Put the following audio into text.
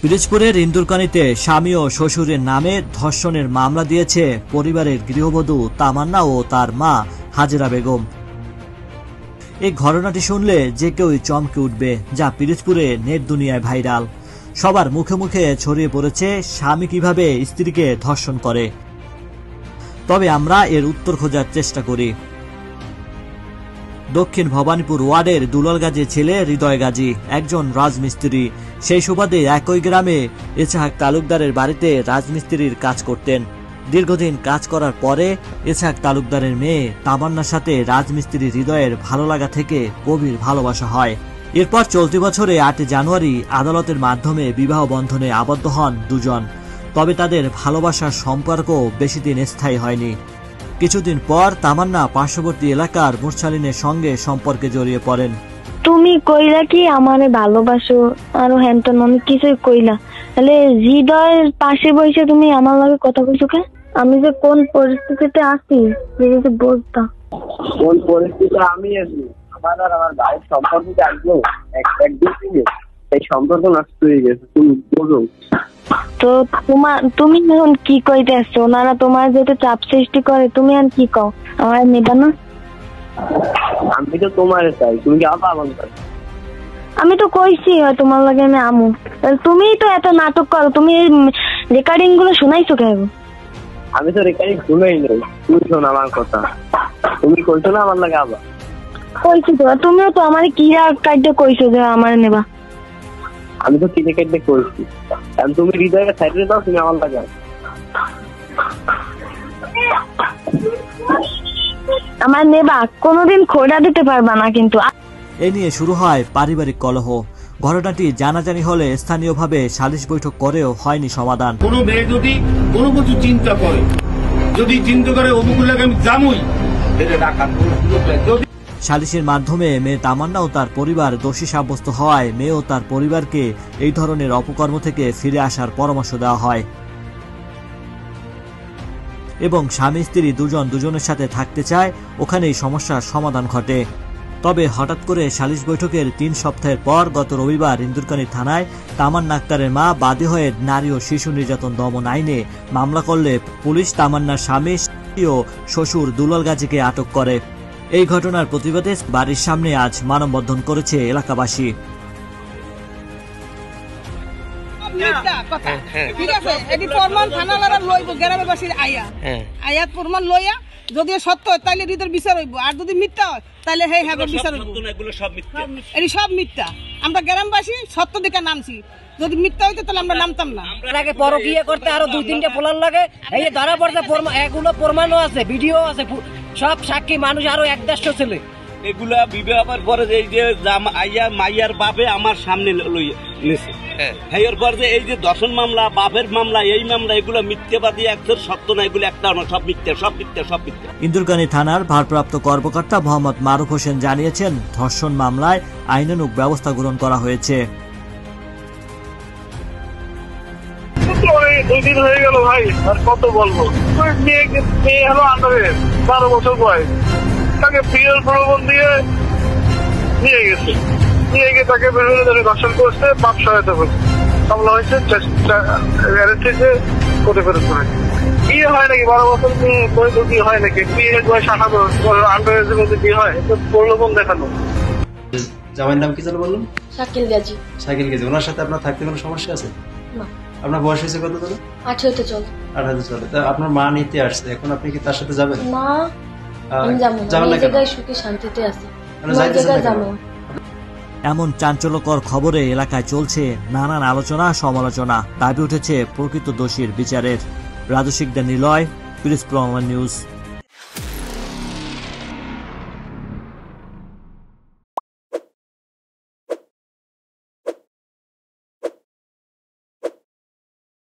পিরোজপুরের ইন্দুরকানীতে স্বামী ও শ্বশুরের নামে ধর্ষণের মামলা দিয়েছে পরিবারের গৃহবধূ তামান্না ও তার মা হাজেরা বেগম। এই ঘটনাটি শুনলে যে কেউই চমকে উঠবে, যা পিরোজপুরে নেট দুনিয়ায় ভাইরাল। সবার মুখে মুখে ছড়িয়ে পড়েছে স্বামী কিভাবে স্ত্রীকে ধর্ষণ করে। তবে আমরা এর উত্তর খোঁজার চেষ্টা করি। দক্ষিণ ভবানীপুর ওয়ার্ডের দুলাল গাজীর ছেলে হৃদয় গাজী একজন রাজমিস্ত্রি। সেই সুবাদে একই গ্রামে ইসহাক তালুকদারের বাড়িতে রাজমিস্ত্রির কাজ করতেন। দীর্ঘদিন কাজ করার পরে ইসহাক তালুকদারের মেয়ে তামান্নার সাথে রাজমিস্ত্রি হৃদয়ের ভালো লাগা থেকে গভীর ভালোবাসা হয়। এরপর চলতি বছরে 8 জানুয়ারি আদালতের মাধ্যমে বিবাহ বন্ধনে আবদ্ধ হন দুজন। তবে তাদের ভালোবাসার সম্পর্ক বেশি দিন স্থায়ী হয়নি। কিছুদিন পর তামান্না পার্শ্ববর্তী এলাকার মুরসালিনের সঙ্গে সম্পর্কে জড়িয়ে পড়েন। তুমি কইলা কি আমারে ভালোবাসো আর হ্যানতন অনেক কিছুই কইলা, তাহলে হৃদয়ের পাশে বসে তুমি আমার লগে কথা কইছো কেন? আমি যে কোন পরিস্থিতিতে আছি যদি বলতা। কোন পরিস্থিতিতে আমি আছি? আমার আর আমার ভাইয়ের সম্পর্ক আসলো একদিন থেকে, এই সম্পর্ক নষ্ট হয়ে গেছে। তুমি বোঝো তো তুমি এখন কি কইতে আসছো? ওনারা তোমার যেহেতু চাপ সৃষ্টি করে, তুমি আর কি কও? আমার নেবা না? আমি তো তোমার চাই, তুমি কি আবার আমার চাই? আমি তো কইছি তোমার লাগে আমি আমু। তুমিই তো এত নাটক করো, তুমি রেকর্ডিং গুলো শোনাইছো কেন? আমি তো রেকর্ডিং শুনেই নাই। তুমি শোন আমার কথা, তুমি কইছো না আমার লাগে আবার? কইছি তো, তুমিও তো আমার কিরা কাটতে কইছো যে আমার নেবা। আমি তো কিনে কেটে কইছি, কারণ তুমি হৃদয়ের সাইডে দাও, তুমি আমার লাগে। আমার নেবা কোনোদিন খোঁড়া দিতে পারবা না কিন্তু। এ নিয়ে শুরু হয় পারিবারিক কলহ। ঘটনাটি জানাজানি হলে স্থানীয়ভাবে সালিশ বৈঠক করেও হয়নি সমাধান। কোনো মেয়ে যদি কোনো কিছু চিন্তা করে, যদি চিন্তা করে অবগুলাকে আমি জামুই এটা রাখার যদি সালিশের মাধ্যমে মেয়ে তামান্না ও তার পরিবার দোষী সাব্যস্ত হওয়ায় মেয়ে ও তার পরিবারকে এই ধরনের অপকর্ম থেকে ফিরে আসার পরামর্শ দেওয়া হয় এবং স্বামী স্ত্রী দুজন দুজনের সাথে থাকতে চায়, ওখানেই সমস্যার সমাধান ঘটে। তবে হঠাৎ করে সালিশ বৈঠকের 3 সপ্তাহের পর গত রবিবার ইন্দুরকানী থানায় তামান্না আক্তারের মা বাদী হয়ে নারী ও শিশু নির্যাতন দমন আইনে মামলা করলে পুলিশ তামান্নার স্বামী ও শ্বশুর দুলাল গাজীকে আটক করে। এই ঘটনার প্রতিবাদে বাড়ির সামনে আজ মানববন্ধন করেছে এলাকাবাসী। যদি সত্য হয় তাহলে হৃদয়ের বিচার হইব, আর যদি মিথ্যা হয় তাহলে হে হ্যাঁ বিচার হইব। এটি সব মিথ্যা। আমরা গ্রামবাসী সত্য দিকে নামছি, যদি মিথ্যা হইতো তাহলে আমরা নামতাম না। আগে পরকীয়া করতে আরো 2-3টা পোলার লাগে, এই ধরা পড়ছে এগুলো প্রমাণও আছে, ভিডিও আছে, সব সাক্ষী মানুষ, আরো 1-150 ছেলে। এগুলা বিবাহের পরে এই যে মাইয়ার বাপে আমার সামনে নিছে, এর পর যে এই যে দর্শন মামলা, বাপের মামলা, এই মামলা, এগুলো মিথ্যাবাদী, একজন সত্য না, এগুলো একটা না, সব মিথ্যা, সব মিথ্যা, সব মিথ্যা। ইন্দুরকানী থানার ভারপ্রাপ্ত কর্মকর্তা মোহাম্মদ মারুফ হোসেন জানিয়েছেন, ধর্ষণ মামলায় আইনানুগ ব্যবস্থা গ্রহণ করা হয়েছে। 2 দিন হয়ে গেল ভাই, আর কত বলবো? মেয়ে হলো আন্ডারে 12 বছর বয়স, তাকে বিয়ের প্রলোভন দিয়ে নিয়ে গেছে, নিয়ে গিয়ে তাকে বিভিন্ন ধরনের ধর্ষণ করছে, বাপ সহায়তা করছে, মামলা হয়েছে, কোর্টে ফেরত করে। বিয়ে হয় নাকি 12 বছর মেয়ে বয়সে বিয়ে হয় নাকি? বিয়ের বয়স 18 আন্ডারের মধ্যে বিয়ে হয়? এটা প্রলোভন দেখানো। জামাইয়ের নাম কি যেন বললেন? শাকিল গাজী। শাকিল গাজী। ওনার সাথে আপনার থাকতে কোনো সমস্যা আছে? না। আপনার বয়স হয়েছে কত চলে? 18 চলে। 18 চলে। তা আপনার মা নিতে আসছে, এখন আপনি কি তার সাথে যাবেন? না, আমি যাব না। এই জায়গায় সুখে শান্তিতে আছি। এমন চাঞ্চল্যকর খবরে এলাকায় চলছে নানান আলোচনা সমালোচনা। দাবি উঠেছে প্রকৃত দোষীর বিচারের। রাজু শিকদার নিলয়, পিরোজপুর নিউজ।